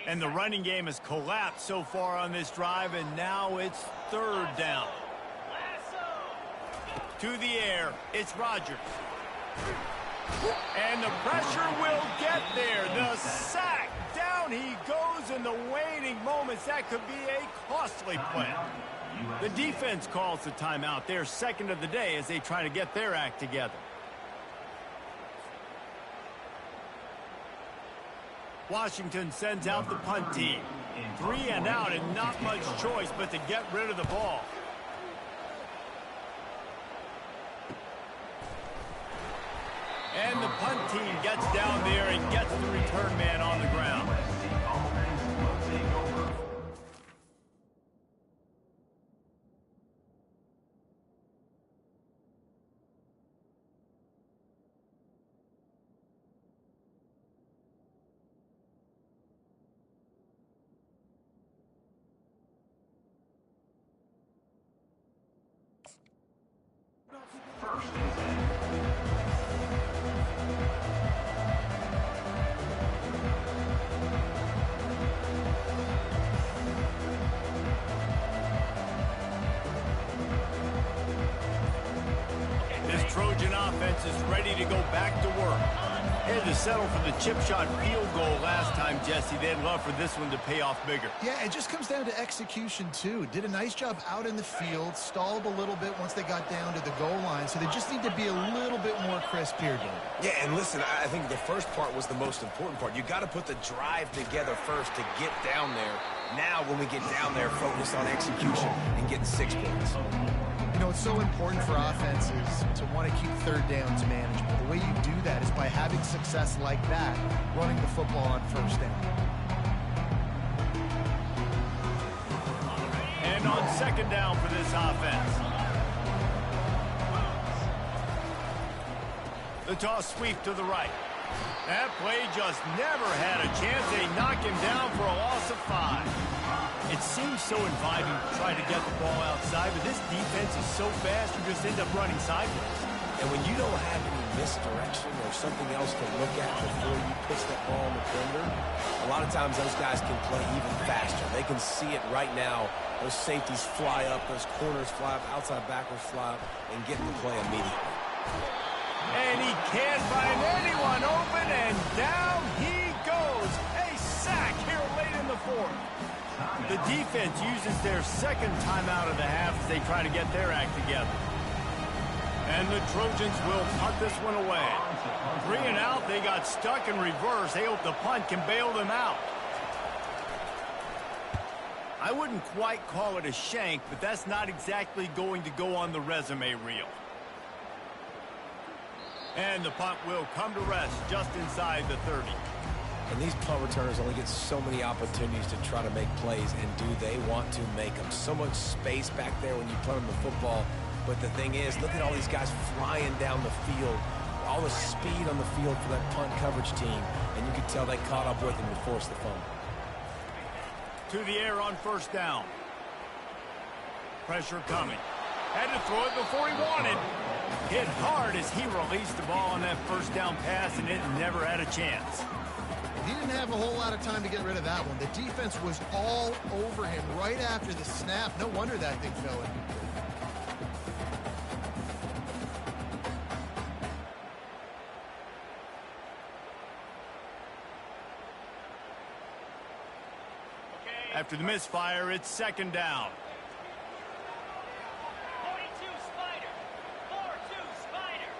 And the running game has collapsed so far on this drive, and now it's 3rd down. To the air, it's Rodgers. And the pressure will get there. The sack. Down he goes in the waning moments. That could be a costly play. The defense calls the timeout. Their second of the day as they try to get their act together. Washington sends out the punt team. 3 and out and not much choice but to get rid of the ball. And the punt team gets down there and gets the return man on the ground. First and 10. This Trojan offense is ready to go back to work. Had to settle for the chip shot field goal last time, Jesse. They'd love for this one to pay off bigger. Yeah, it just comes down to execution, too. Did a nice job out in the field, stalled a little bit once they got down to the goal line, so they just need to be a little bit more crisp here, Dave. Yeah, and listen, I think the first part was the most important part. You got to put the drive together first to get down there. Now, when we get down there, focus on execution and getting 6 points. You know, it's so important for offenses to want to keep third downs manageable. The way you do that is by having success like that, running the football on first down. And on second down for this offense. The toss sweep to the right. That play just never had a chance. They knock him down for a loss of 5. It seems so inviting to try to get the ball outside, but this defense is so fast you just end up running sideways. And when you don't have any misdirection or something else to look at before you pitch that ball on the perimeter, a lot of times those guys can play even faster. They can see it right now. Those safeties fly up, those corners fly up, outside backers fly up, and get the play immediately. And he can't find anyone open, and down he goes. A sack here late in the fourth. The defense uses their second timeout of the half as they try to get their act together. And the Trojans will punt this one away. 3 and out, they got stuck in reverse. They hope the punt can bail them out. I wouldn't quite call it a shank, but that's not exactly going to go on the resume reel. And the punt will come to rest just inside the 30. And these punt returners only get so many opportunities to try to make plays, and do they want to make them? So much space back there when you punt them the football. But the thing is, look at all these guys flying down the field. All the speed on the field for that punt coverage team. And you can tell they caught up with him to force the fumble. To the air on first down. Pressure coming. Had to throw it before he wanted. Hit hard as he released the ball on that first down pass, and it never had a chance. He didn't have a whole lot of time to get rid of that one. The defense was all over him right after the snap. No wonder that thing fell in. After the misfire, it's second down. 42 Spider. 4-2 Spider.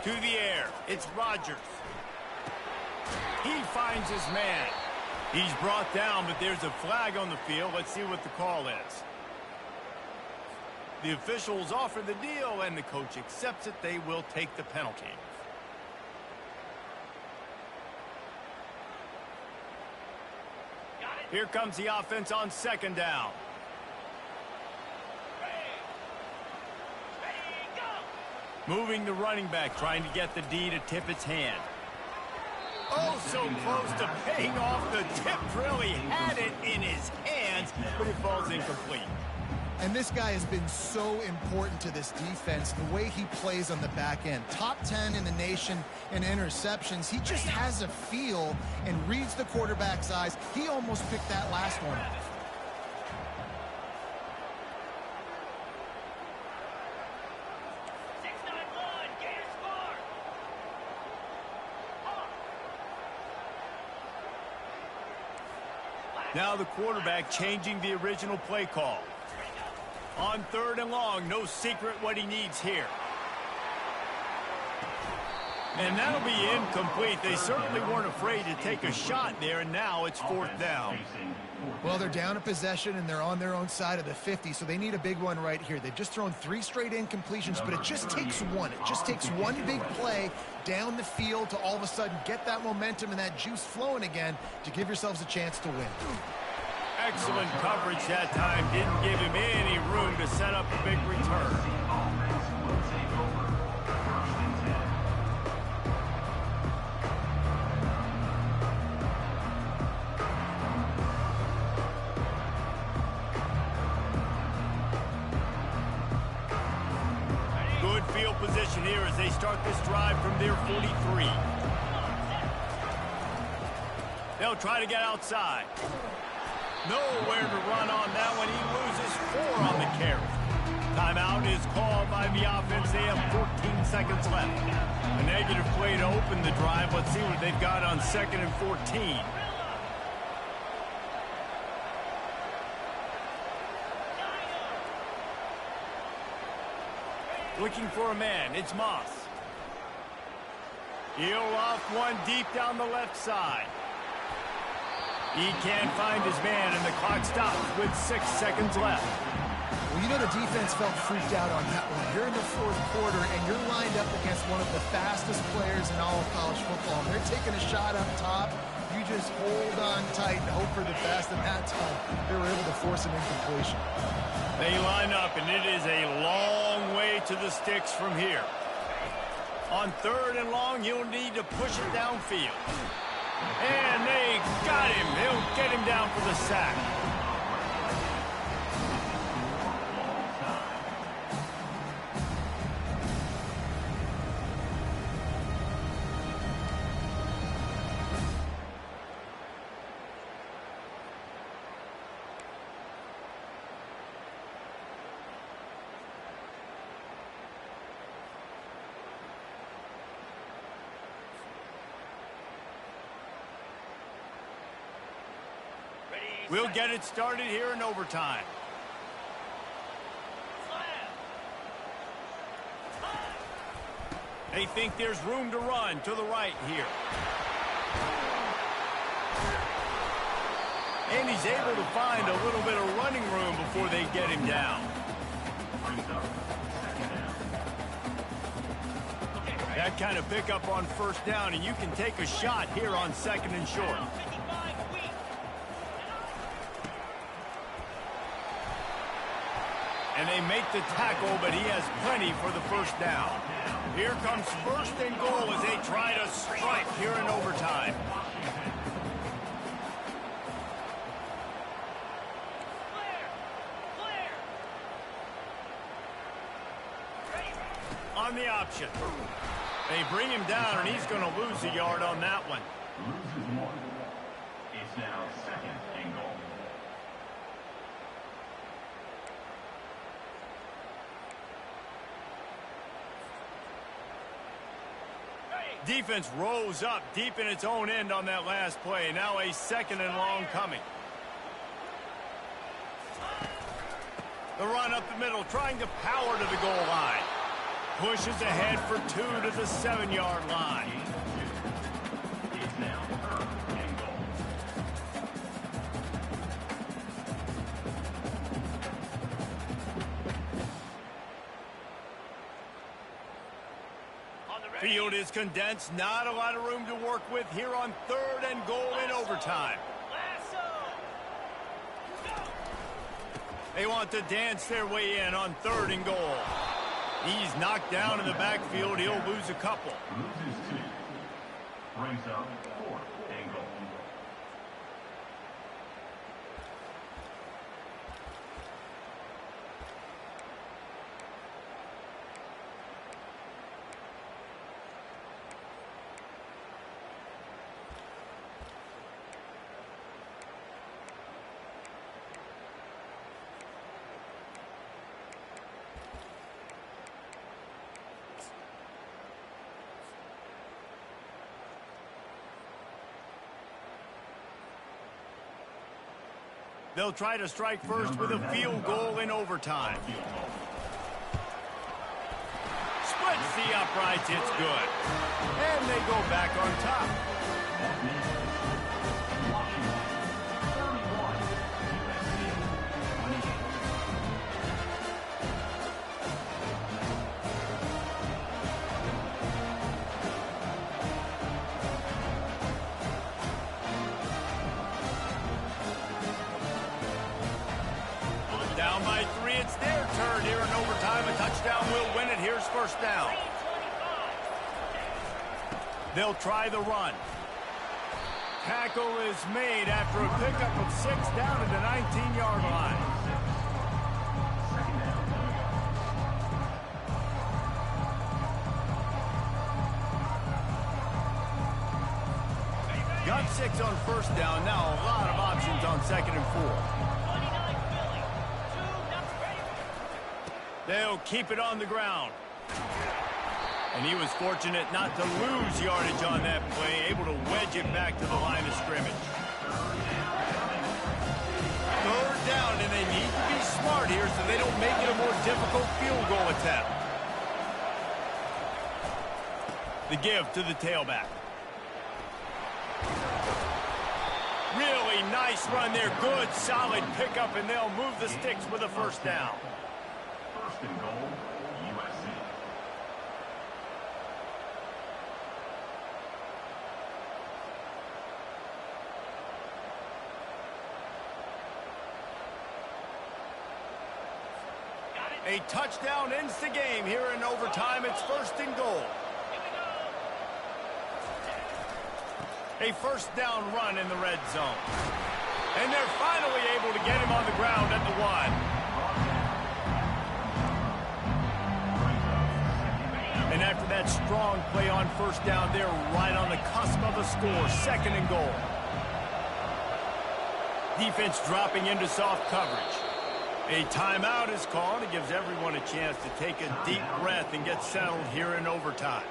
To the air, it's Rodgers. He finds his man. He's brought down, but there's a flag on the field. Let's see what the call is. The officials offer the deal, and the coach accepts it. They will take the penalty. Here comes the offense on second down. Moving the running back, trying to get the D to tip its hand. Oh, so close to paying off the tip drill. He had it in his hands, but it falls incomplete. And this guy has been so important to this defense, the way he plays on the back end. Top 10 in the nation in interceptions. He just has a feel and reads the quarterback's eyes. He almost picked that last one off. Now the quarterback changing the original play call. On 3rd and long, no secret what he needs here. And that'll be incomplete. They certainly weren't afraid to take a shot there, and now it's 4th down. Well, they're down a possession, and they're on their own side of the 50, so they need a big one right here. They've just thrown 3 straight incompletions, but it just takes one. It just takes one big play down the field to all of a sudden get that momentum and that juice flowing again to give yourselves a chance to win. Excellent coverage that time. Didn't give him any room to set up a big return. Good field position here as they start this drive from their 43. They'll try to get outside. Nowhere to run on that one. He loses 4 on the carry. Timeout is called by the offense. They have 14 seconds left. A negative play to open the drive. Let's see what they've got on 2nd and 14. Looking for a man. It's Moss. He'll off one deep down the left side. He can't find his man, and the clock stops with 6 seconds left. Well, you know the defense felt freaked out on that one. You're in the 4th quarter, and you're lined up against one of the fastest players in all of college football. And they're taking a shot up top. You just hold on tight and hope for the best, and that time they were able to force an incompletion. They line up, and it is a long way to the sticks from here. On 3rd and long, you'll need to push it downfield. And they got him. They'll get him down for the sack. We'll get it started here in overtime. They think there's room to run to the right here. And he's able to find a little bit of running room before they get him down. That kind of pickup on 1st down, and you can take a shot here on 2nd and short. And they make the tackle, but he has plenty for the 1st down. Here comes 1st and goal as they try to strike here in overtime. On the option. They bring him down, and he's going to lose a yard on that one. Loses 1. It's now 2nd and goal. Defense rose up deep in its own end on that last play. Now a 2nd and long coming. The run up the middle, trying to power to the goal line. Pushes ahead for 2 to the 7-yard line. It's now 3rd and goal. Field is condensed. Not a lot of room to work with here on 3rd and goal in overtime. They want to dance their way in on 3rd and goal. He's knocked down in the backfield. He'll lose a couple. Loses 2. Brings up 4th and goal. They'll try to strike first with a field goal in overtime. Splits the uprights, it's good. And they go back on top. Down by 3, it's their turn here in overtime. A touchdown will win it. Here's first down. They'll try the run. Tackle is made after a pickup of 6 down at the 19-yard line. Got 6 on first down. Now a lot of options on 2nd and 4. They'll keep it on the ground. And he was fortunate not to lose yardage on that play, able to wedge it back to the line of scrimmage. 3rd down, and they need to be smart here so they don't make it a more difficult field goal attempt. The give to the tailback. Really nice run there. Good, solid pickup, and they'll move the sticks with a first down. First and goal, USC. A touchdown ends the game here in overtime. It's 1st and goal. A first down run in the red zone. And they're finally able to get him on the ground at the 1. And after that strong play on first down, they're right on the cusp of a score. 2nd and goal. Defense dropping into soft coverage. A timeout is called. It gives everyone a chance to take a deep breath and get settled here in overtime.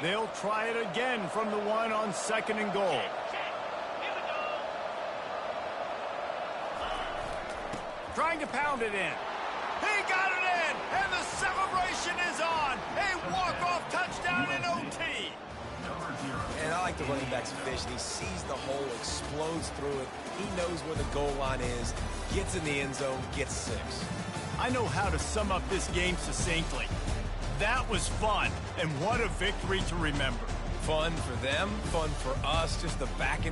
They'll try it again from the 1 on 2nd and goal. Trying to pound it in. He got it in, and the celebration is on. A walk-off touchdown in OT. And I like the running back's vision. He sees the hole, explodes through it. He knows where the goal line is, gets in the end zone, gets 6. I know how to sum up this game succinctly. That was fun, and what a victory to remember. Fun for them, fun for us, just the back and